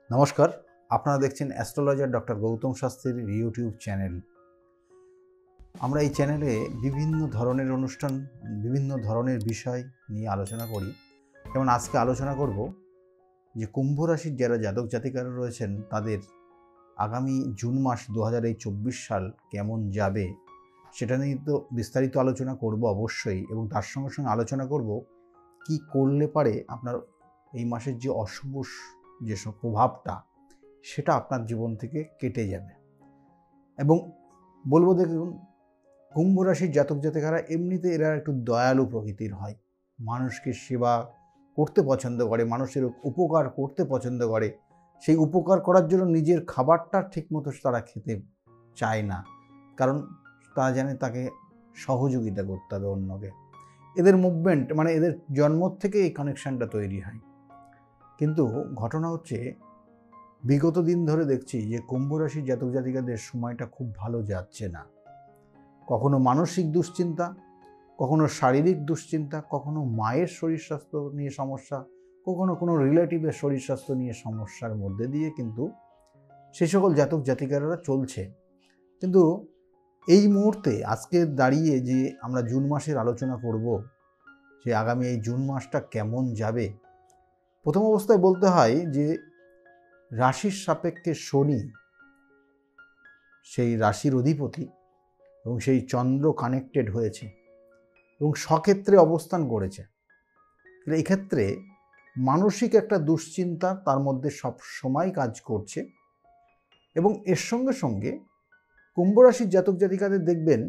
নমস্কার, আপনারা দেখছেন অ্যাস্ট্রোলজার ডক্টর গৌতম শাস্ত্রীর ইউটিউব চ্যানেল। আমরা এই চ্যানেলে বিভিন্ন ধরনের অনুষ্ঠান, বিভিন্ন ধরনের বিষয় নিয়ে আলোচনা করি। যেমন আজকে আলোচনা করব যে কুম্ভ রাশির যারা জাতক জাতিকারা রয়েছেন তাদের আগামী জুন মাস 2024 সাল কেমন যাবে সেটা নিয়ে তো বিস্তারিত আলোচনা করব অবশ্যই, এবং তার সঙ্গে সঙ্গে আলোচনা করব কি করলে পারে আপনার এই মাসের যে অশুভ যেসব প্রভাবটা সেটা আপনার জীবন থেকে কেটে যাবে। এবং বলবো, দেখুন, কুম্ভ রাশির জাতক জাতিকারা এমনিতে এরা একটু দয়ালু প্রকৃতির হয়, মানুষকে সেবা করতে পছন্দ করে, মানুষের উপকার করতে পছন্দ করে। সেই উপকার করার জন্য নিজের খাবারটা ঠিকমতো তারা খেতে চায় না, কারণ তারা জানে তাকে সহযোগিতা করতে হবে অন্যকে। এদের মুভমেন্ট মানে এদের জন্ম থেকে এই কানেকশানটা তৈরি হয়। কিন্তু ঘটনা হচ্ছে, বিগত দিন ধরে দেখছি যে কুম্ভ রাশির জাতক জাতিকাদের সময়টা খুব ভালো যাচ্ছে না। কখনো মানসিক দুশ্চিন্তা, কখনো শারীরিক দুশ্চিন্তা, কখনো মায়ের শরীর স্বাস্থ্য নিয়ে সমস্যা, কখনো কোনো রিলেটিভের শরীর স্বাস্থ্য নিয়ে সমস্যার মধ্যে দিয়ে কিন্তু সেই সকল জাতক জাতিকারা চলছে। কিন্তু এই মুহূর্তে আজকে দাঁড়িয়ে যে আমরা জুন মাসের আলোচনা করব, যে আগামী এই জুন মাসটা কেমন যাবে, প্রথম অবস্থায় বলতে হয় যে রাশির সাপেক্ষে শনি সেই রাশির অধিপতি এবং সেই চন্দ্র কানেক্টেড হয়েছে এবং স্বক্ষেত্রে অবস্থান করেছে। এই ক্ষেত্রে মানসিক একটা দুশ্চিন্তা তার মধ্যে সব সময় কাজ করছে। এবং এর সঙ্গে সঙ্গে কুম্ভ রাশির জাতক জাতিকাদের দেখবেন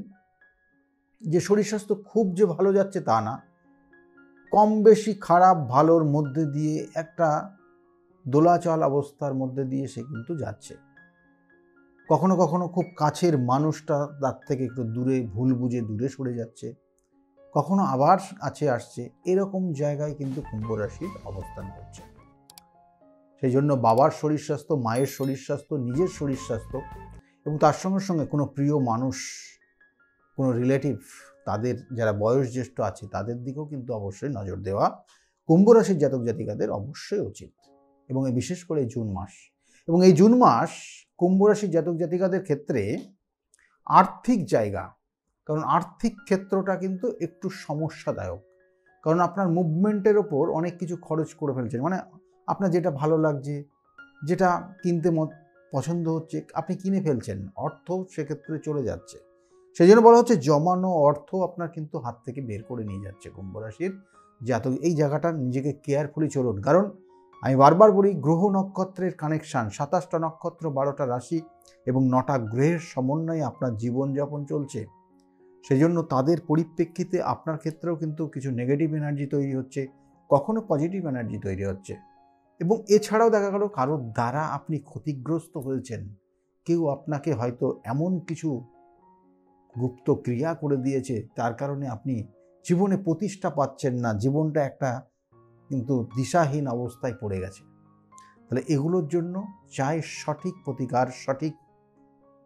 যে শরীর স্বাস্থ্য খুব যে ভালো যাচ্ছে তা না, কম বেশি খারাপ ভালোর মধ্যে দিয়ে একটা দোলাচল অবস্থার মধ্যে দিয়ে সে কিন্তু যাচ্ছে। কখনো কখনো খুব কাছের মানুষটা তার থেকে একটু দূরে, ভুল বুঝে দূরে সরে যাচ্ছে, কখনো আবার কাছে আসছে। এরকম জায়গায় কিন্তু কুম্ভ রাশির অবস্থান করছে। সেই জন্য বাবার শরীর স্বাস্থ্য, মায়ের শরীর স্বাস্থ্য, নিজের শরীর স্বাস্থ্য এবং তার সঙ্গে সঙ্গে কোনো প্রিয় মানুষ, কোনো রিলেটিভ, তাদের যারা বয়োজ্যেষ্ঠ আছে তাদের দিকেও কিন্তু অবশ্যই নজর দেওয়া কুম্ভ রাশির জাতক জাতিকাদের অবশ্যই উচিত। এবং বিশেষ করে জুন মাস, এবং এই জুন মাস কুম্ভ রাশির জাতক জাতিকাদের ক্ষেত্রে আর্থিক জায়গা, কারণ আর্থিক ক্ষেত্রটা কিন্তু একটু সমস্যাদায়ক, কারণ আপনার মুভমেন্টের ওপর অনেক কিছু খরচ করে ফেলছেন। মানে আপনার যেটা ভালো লাগছে, যেটা কিনতে পছন্দ হচ্ছে, আপনি কিনে ফেলছেন, অর্থ সেক্ষেত্রে চলে যাচ্ছে। সেই জন্য বলা হচ্ছে জমানো অর্থ আপনার কিন্তু হাত থেকে বের করে নিয়ে যাচ্ছে কুম্ভ রাশির জাতক। এই জায়গাটা নিজেকে কেয়ারফুলি চলুন, কারণ আমি বারবার বলি, গ্রহ নক্ষত্রের কানেকশান, 27টা নক্ষত্র, 12টা রাশি এবং 9টা গ্রহের সমন্বয়ে আপনার জীবনযাপন চলছে। সেই জন্য তাদের পরিপ্রেক্ষিতে আপনার ক্ষেত্রেও কিন্তু কিছু নেগেটিভ এনার্জি তৈরি হচ্ছে, কখনো পজিটিভ এনার্জি তৈরি হচ্ছে। এবং এছাড়াও দেখা গেল কারোর দ্বারা আপনি ক্ষতিগ্রস্ত হয়েছেন, কেউ আপনাকে হয়তো এমন কিছু গুপ্ত ক্রিয়া করে দিয়েছে তার কারণে আপনি জীবনে প্রতিষ্ঠা পাচ্ছেন না, জীবনটা একটা কিন্তু দিশাহীন অবস্থায় পড়ে গেছে। তাহলে এগুলোর জন্য চাই সঠিক প্রতিকার, সঠিক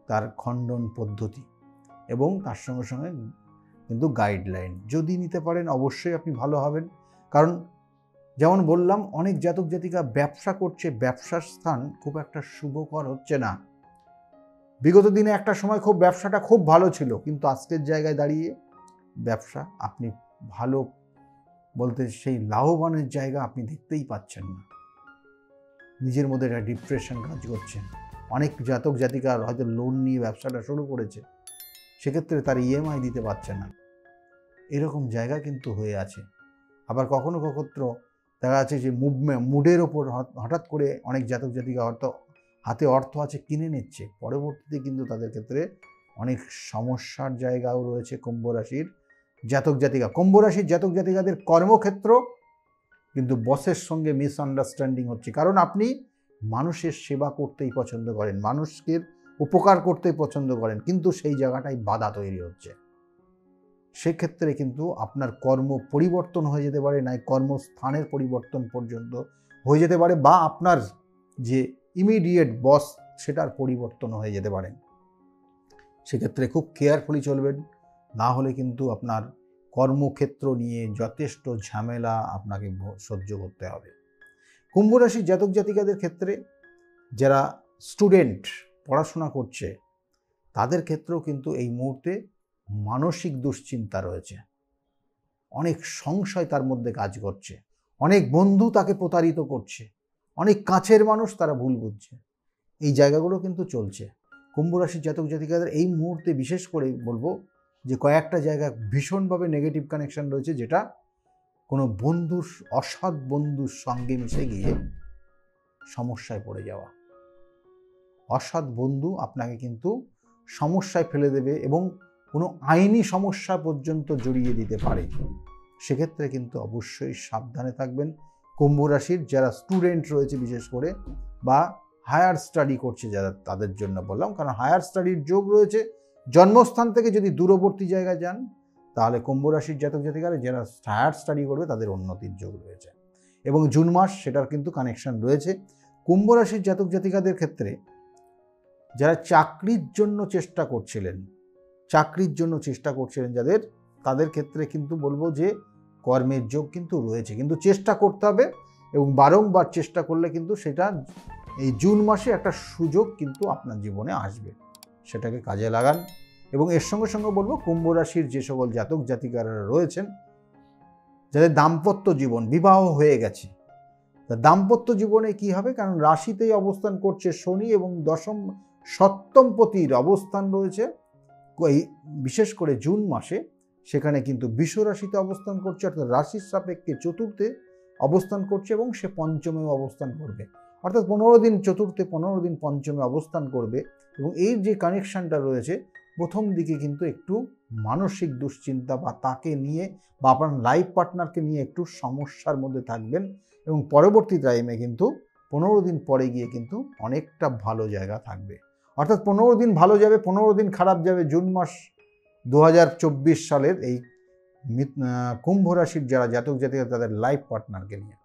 তার খণ্ডন পদ্ধতি এবং তার সঙ্গে সঙ্গে কিন্তু গাইডলাইন যদি নিতে পারেন অবশ্যই আপনি ভালো হবেন। কারণ যেমন বললাম, অনেক জাতক জাতিকা ব্যবসা করছে, ব্যবসার স্থান খুব একটা শুভকর হচ্ছে না। বিগত দিনে একটা সময় ব্যবসাটা খুব ভালো ছিল, কিন্তু আজকের জায়গায় দাঁড়িয়ে ব্যবসা আপনি ভালো বলতে সেই লাভবানের জায়গা আপনি দেখতেই পাচ্ছেন না। নিজের মধ্যে একটা ডিপ্রেশন কাজ করছে। অনেক জাতক জাতিকা হয়তো লোন নিয়ে ব্যবসাটা শুরু করেছে, সেক্ষেত্রে তার ইএমআই দিতে পারছে না, এরকম জায়গা কিন্তু হয়ে আছে। আবার কখনো কখনো দেখা যাচ্ছে যে মুডের ওপর হঠাৎ করে অনেক জাতক জাতিকা হয়তো হাতে অর্থ আছে কিনে নিচ্ছে, পরবর্তীতে কিন্তু তাদের ক্ষেত্রে অনেক সমস্যার জায়গাও রয়েছে কুম্ভ রাশির জাতক জাতিকা। কুম্ভ রাশির জাতক জাতিকাদের কর্মক্ষেত্র কিন্তু বসের সঙ্গে মিসআন্ডারস্ট্যান্ডিং হচ্ছে, কারণ আপনি মানুষের সেবা করতেই পছন্দ করেন, মানুষকে উপকার করতেই পছন্দ করেন, কিন্তু সেই জায়গাটায় বাধা তৈরি হচ্ছে। সেক্ষেত্রে কিন্তু আপনার কর্ম পরিবর্তন হয়ে যেতে পারে, নাই কর্মস্থানের পরিবর্তন পর্যন্ত হয়ে যেতে পারে, বা আপনার যে ইমিডিয়েট বস সেটার পরিবর্তন হয়ে যেতে পারে। সেক্ষেত্রে খুব কেয়ারফুলি চলবেন, না হলে কিন্তু আপনার কর্মক্ষেত্র নিয়ে যথেষ্ট ঝামেলা আপনাকে সহ্য করতে হবে। কুম্ভ রাশির জাতক জাতিকাদের ক্ষেত্রে যারা স্টুডেন্ট পড়াশোনা করছে তাদের ক্ষেত্রেও কিন্তু এই মুহূর্তে মানসিক দুশ্চিন্তা রয়েছে, অনেক সংশয় তার মধ্যে কাজ করছে, অনেক বন্ধু তাকে প্রতারিত করছে, অনেক কাছের মানুষ তারা ভুল বুঝছে, এই জায়গাগুলো কিন্তু চলছে। কুম্ভ রাশির জাতক জাতিকাদের এই মুহূর্তে বিশেষ করে বলবো যে কয়েকটা জায়গায় ভীষণভাবে নেগেটিভ কানেকশন রয়েছে, যেটা কোনো বন্ধুর, অসৎ বন্ধুর সঙ্গে মিশে গিয়ে সমস্যায় পড়ে যাওয়া। অসৎ বন্ধু আপনাকে কিন্তু সমস্যায় ফেলে দেবে এবং কোনো আইনি সমস্যা পর্যন্ত জড়িয়ে দিতে পারে। সেক্ষেত্রে কিন্তু অবশ্যই সাবধানে থাকবেন। কুম্ভ রাশির যারা স্টুডেন্ট রয়েছে বিশেষ করে, বা হায়ার স্টাডি করছে যারা, তাদের জন্য বললাম, কারণ হায়ার স্টাডির যোগ রয়েছে। জন্মস্থান থেকে যদি দূরবর্তী জায়গায় যান তাহলে কুম্ভ রাশির জাতক জাতিকারা যারা হায়ার স্টাডি করবে তাদের উন্নতির যোগ রয়েছে। এবং জুন মাস সেটার কিন্তু কানেকশন রয়েছে। কুম্ভ রাশির জাতক জাতিকাদের ক্ষেত্রে যারা চাকরির জন্য চেষ্টা করছিলেন, যাদের, তাদের ক্ষেত্রে কিন্তু বলবো যে কর্মের যোগ কিন্তু রয়েছে, কিন্তু চেষ্টা করতে হবে এবং বারংবার চেষ্টা করলে কিন্তু সেটা এই জুন মাসে একটা সুযোগ কিন্তু আপনার জীবনে আসবে, সেটাকে কাজে লাগান। এবং এর সঙ্গে সঙ্গে বলবো কুম্ভ রাশির যে সকল জাতক জাতিকারা রয়েছেন যাদের দাম্পত্য জীবন, বিবাহ হয়ে গেছে, তা দাম্পত্য জীবনে কি হবে, কারণ রাশিতেই অবস্থান করছে শনি এবং সপ্তমপতির অবস্থান রয়েছে বিশেষ করে জুন মাসে, সেখানে কিন্তু বৃষ রাশিতে অবস্থান করছে, অর্থাৎ রাশির সাপেক্ষে চতুর্থে অবস্থান করছে এবং সে পঞ্চমেও অবস্থান করবে, অর্থাৎ 15 দিন চতুর্থে, 15 দিন পঞ্চমে অবস্থান করবে। এবং এই যে কানেকশানটা রয়েছে, প্রথম দিকে কিন্তু একটু মানসিক দুশ্চিন্তা বা তাকে নিয়ে বা আপনার লাইফ পার্টনারকে নিয়ে একটু সমস্যার মধ্যে থাকবেন, এবং পরবর্তী টাইমে কিন্তু 15 দিন পরে গিয়ে কিন্তু অনেকটা ভালো জায়গা থাকবে। অর্থাৎ 15 দিন ভালো যাবে, 15 দিন খারাপ যাবে জুন মাস 2024 সালের এই কুম্ভ রাশির যারা জাতক জাতিকা তাদের লাইফ পার্টনারকে নিয়ে।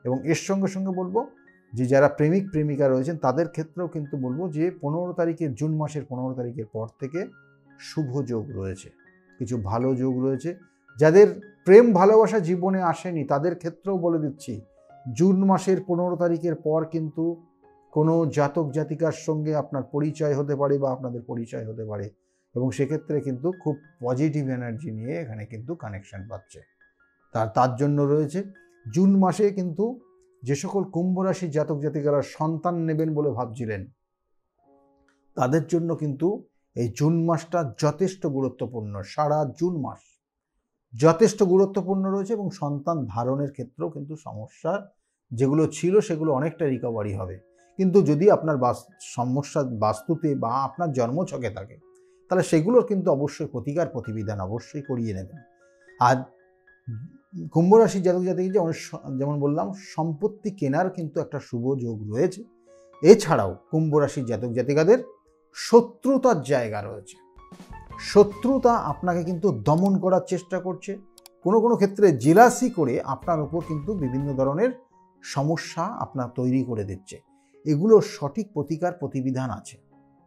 এবং এর সঙ্গে সঙ্গে বলবো যে যারা প্রেমিক প্রেমিকা রয়েছেন তাদের ক্ষেত্রেও কিন্তু বলবো যে 15 তারিখে, জুন মাসের 15 তারিখের পর থেকে শুভ যোগ রয়েছে, কিছু ভালো যোগ রয়েছে। যাদের প্রেম ভালোবাসা জীবনে আসেনি তাদের ক্ষেত্রেও বলে দিচ্ছি, জুন মাসের 15 তারিখের পর কিন্তু কোনো জাতক জাতিকার সঙ্গে আপনার পরিচয় হতে পারে বা আপনাদের পরিচয় হতে পারে, এবং সেক্ষেত্রে কিন্তু খুব পজিটিভ এনার্জি নিয়ে এখানে কিন্তু কানেকশন পাচ্ছে। তার জন্য রয়েছে জুন মাসে কিন্তু যে সকল কুম্ভ রাশির জাতক জাতিকারা সন্তান নেবেন বলে ভাবছিলেন তাদের জন্য কিন্তু এই জুন মাসটা যথেষ্ট গুরুত্বপূর্ণ। সারা জুন মাস যথেষ্ট গুরুত্বপূর্ণ রয়েছে এবং সন্তান ধারণের ক্ষেত্রেও কিন্তু সমস্যা যেগুলো ছিল সেগুলো অনেকটা রিকভারি হবে। কিন্তু যদি আপনার সমস্যা বাস্তুতে বা আপনার জন্মছকে থাকে তাহলে সেগুলোর কিন্তু অবশ্যই প্রতিকার প্রতিবিধান অবশ্যই করিয়ে নেবেন। আর কুম্ভ রাশির জাতক জাতিকা যেমন বললাম, সম্পত্তি কেনার কিন্তু একটা শুভ যোগ রয়েছে। এছাড়াও কুম্ভ রাশির জাতক জাতিকাদের শত্রুতার জায়গা রয়েছে। শত্রুতা আপনাকে কিন্তু দমন করার চেষ্টা করছে, কোনো কোনো ক্ষেত্রে জেলাসি করে আপনার উপর কিন্তু বিভিন্ন ধরনের সমস্যা আপনার তৈরি করে দিচ্ছে। এগুলোর সঠিক প্রতিকার প্রতিবিধান আছে।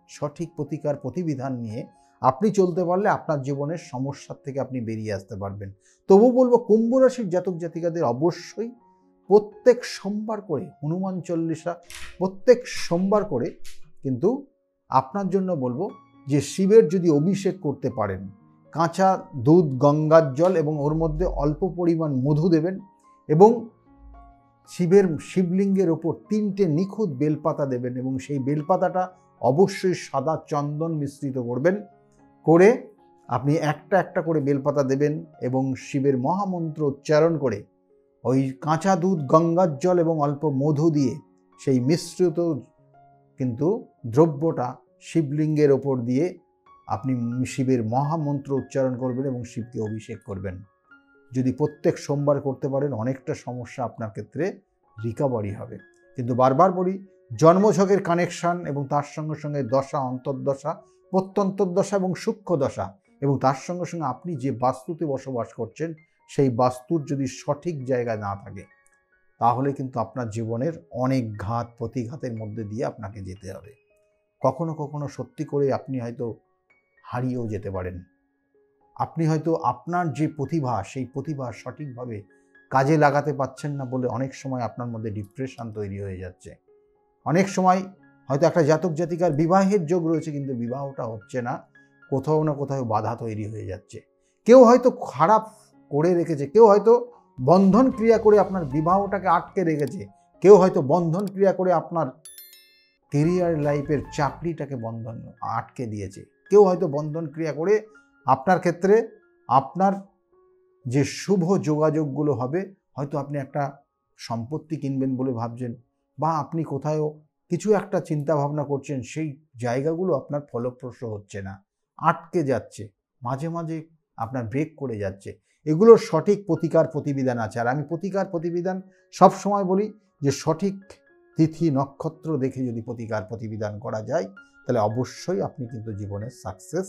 সঠিক প্রতিকার প্রতিবিধান নিয়ে আপনি চলতে পারলে আপনার জীবনের সমস্যার থেকে আপনি বেরিয়ে আসতে পারবেন। তবু বলবো কুম্ভ রাশির জাতক জাতিকাদের অবশ্যই প্রত্যেক সোমবার করে হনুমান চল্লিশা প্রত্যেক সোমবার করে কিন্তু আপনার জন্য বলবো যে শিবের যদি অভিষেক করতে পারেন, কাঁচা দুধ, গঙ্গার জল এবং ওর মধ্যে অল্প পরিমাণ মধু দেবেন এবং শিবলিঙ্গের ওপর 3টে নিখুঁত বেলপাতা দেবেন এবং সেই বেলপাতাটা অবশ্যই সাদা চন্দন মিশ্রিত করবেন। করে আপনি একটা একটা করে বেলপাতা দেবেন এবং শিবের মহামন্ত্র উচ্চারণ করে ওই কাঁচা দুধ, গঙ্গার জল এবং অল্প মধু দিয়ে সেই মিশ্রিত কিন্তু দ্রব্যটা শিবলিঙ্গের ওপর দিয়ে আপনি শিবের মহামন্ত্র উচ্চারণ করবেন এবং শিবকে অভিষেক করবেন। যদি প্রত্যেক সোমবার করতে পারেন অনেকটা সমস্যা আপনার ক্ষেত্রে রিকভারি হবে। কিন্তু বারবার বলি, জন্মছকের কানেকশান এবং তার সঙ্গে সঙ্গে দশা, অন্তর্দশা, প্রত্যন্তর্দশা এবং সূক্ষ্ম দশা এবং তার সঙ্গে সঙ্গে আপনি যে বাস্তুতে বসবাস করছেন সেই বাস্তুর যদি সঠিক জায়গায় না থাকে তাহলে কিন্তু আপনার জীবনের অনেক ঘাত প্রতিঘাতের মধ্যে দিয়ে আপনাকে যেতে হবে। কখনো কখনো সত্যি করে আপনি হয়তো হারিয়েও যেতে পারেন। আপনি হয়তো আপনার যে প্রতিভা সেই প্রতিভা সঠিকভাবে কাজে লাগাতে পারছেন না বলে অনেক সময় আপনার মধ্যে ডিপ্রেশন তৈরি হয়ে যাচ্ছে। অনেক সময় হয়তো একটা জাতক জাতিকার বিবাহের যোগ রয়েছে, কিন্তু বিবাহটা হচ্ছে না, কোথাও না কোথাও বাধা তৈরি হয়ে যাচ্ছে। কেউ হয়তো খারাপ করে রেখেছে, কেউ হয়তো বন্ধন ক্রিয়া করে আপনার বিবাহটাকে আটকে রেখেছে, কেউ হয়তো বন্ধন ক্রিয়া করে আপনার কেরিয়ার লাইফের চাকরিটাকে আটকে দিয়েছে, কেউ হয়তো বন্ধন ক্রিয়া করে আপনার ক্ষেত্রে আপনার যে শুভ যোগাযোগগুলো হবে, হয়তো আপনি একটা সম্পত্তি কিনবেন বলে ভাবছেন, বা আপনি কোথাও কিছু একটা চিন্তা ভাবনা করছেন, সেই জায়গাগুলো আপনার ফলপ্রসূ হচ্ছে না, আটকে যাচ্ছে, মাঝে মাঝে আপনার ব্রেক করে যাচ্ছে। এগুলোর সঠিক প্রতিকার প্রতিবিধান আছে। আর আমি প্রতিকার প্রতিবিধান সব সময় বলি যে সঠিক তিথি নক্ষত্র দেখে যদি প্রতিকার প্রতিবিধান করা যায়, তাহলে অবশ্যই আপনি কিন্তু জীবনের সাকসেস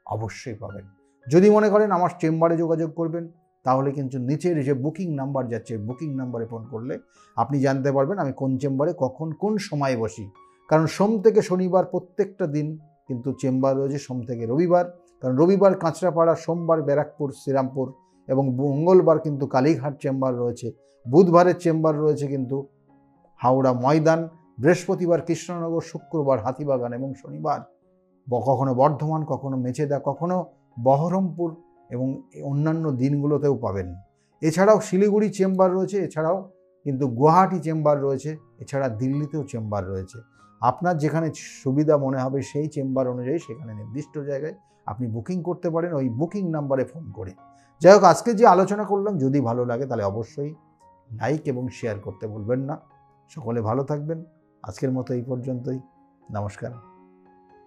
অবশ্যই পাবেন। যদি মনে করেন আমার চেম্বারে যোগাযোগ করবেন, তাহলে কিন্তু নিচের যে বুকিং নাম্বার যাচ্ছে, বুকিং নাম্বারে ফোন করলে আপনি জানতে পারবেন আমি কোন চেম্বারে কখন কোন সময়ে বসি। কারণ সোম থেকে শনিবার প্রত্যেকটা দিন কিন্তু চেম্বার রয়েছে, সোম থেকে রবিবার, কারণ রবিবার কাঁচরাপাড়া, সোমবার ব্যারাকপুর শ্রীরামপুর, এবং মঙ্গলবার কিন্তু কালীঘাট চেম্বার রয়েছে, বুধবারের চেম্বার রয়েছে কিন্তু হাওড়া ময়দান, বৃহস্পতিবার কৃষ্ণনগর, শুক্রবার হাতিবাগান, এবং শনিবার কখনো বর্ধমান, কখনো মেচেদা, কখনো বহরমপুর, এবং অন্যান্য দিনগুলোতেও পাবেন। এছাড়াও শিলিগুড়ি চেম্বার রয়েছে, এছাড়াও কিন্তু গুয়াহাটি চেম্বার রয়েছে, এছাড়া দিল্লিতেও চেম্বার রয়েছে। আপনার যেখানে সুবিধা মনে হবে সেই চেম্বার অনুযায়ী সেখানে নির্দিষ্ট জায়গায় আপনি বুকিং করতে পারেন ওই বুকিং নাম্বারে ফোন করে। যাই হোক, আজকে যে আলোচনা করলাম যদি ভালো লাগে তাহলে অবশ্যই লাইক এবং শেয়ার করতে ভুলবেন না। সকলে ভালো থাকবেন। আজকের মতো এই পর্যন্তই। নমস্কার।